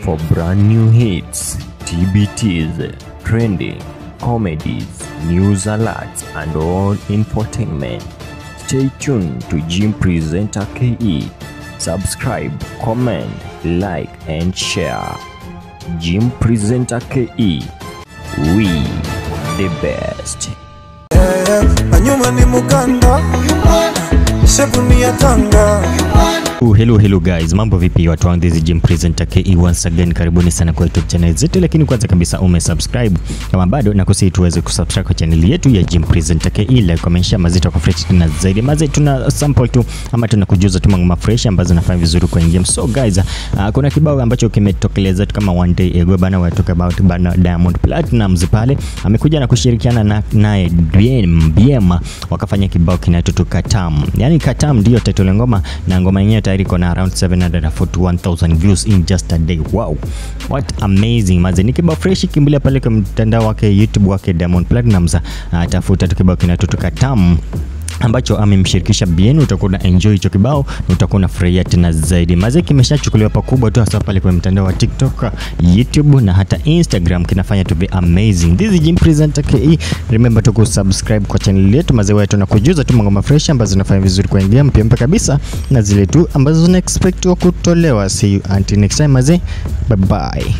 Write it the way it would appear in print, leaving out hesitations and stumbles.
For brand new hits, TBTs, trending, comedies, news alerts, and all infotainment, stay tuned to Jim Presenter KE. Subscribe, comment, like, and share. Jim Presenter KE. We the best. Anyuma ni mukanda, shepu ni ya tanga. Hello guys, mambo vipi watu wangu? This is Jim Presenter KE once again. Karibuni sana kwa YouTube channel zetu, lakini kwanza kabisa umesubscribe kama bado, na kusihi tuweze kusubscribe kwa channel yetu ya Jim Presenter KE, like, comment, share, mazito kwa fresh na zaidi. Maze tuna sample tu ama tunakujuza tu mambo fresh ambazo nafanya vizuri kwa game. So guys, kuna kibao ambacho kimetokeleza kama one day ago bana, we talk about bana Diamond Platnumz pale amekuja na kushirikiana naye BM wakafanya kibao kinaitwa Katam. Yani Katam ndio title ngoma, na ngoma yenyewe tayari kona around 741,000 views in just a day. Wow, what amazing maze. Ni kibao fresh, kimbilia pale kwa mtandao wake YouTube wake Diamond Platnumz, tafuta tu kibao kinaitwa Katam ambacho amemshirikisha BN. Utakuwa na enjoy hicho kibao na utakuwa na furahia tena zaidi. Maze kimeshachukuliwa pakubwa tu hasa pale kwa mtandao wa TikTok, YouTube na hata Instagram, kinafanya to be amazing. This is Jim Presenter KE. Remember to subscribe kwa channel yetu maze, wetu na kujuza tu ngoma fresh ambazo zinafanya vizuri kwa game pia kabisa, na zile tu ambazo una expect kutolewa. See you until next time maze, bye bye.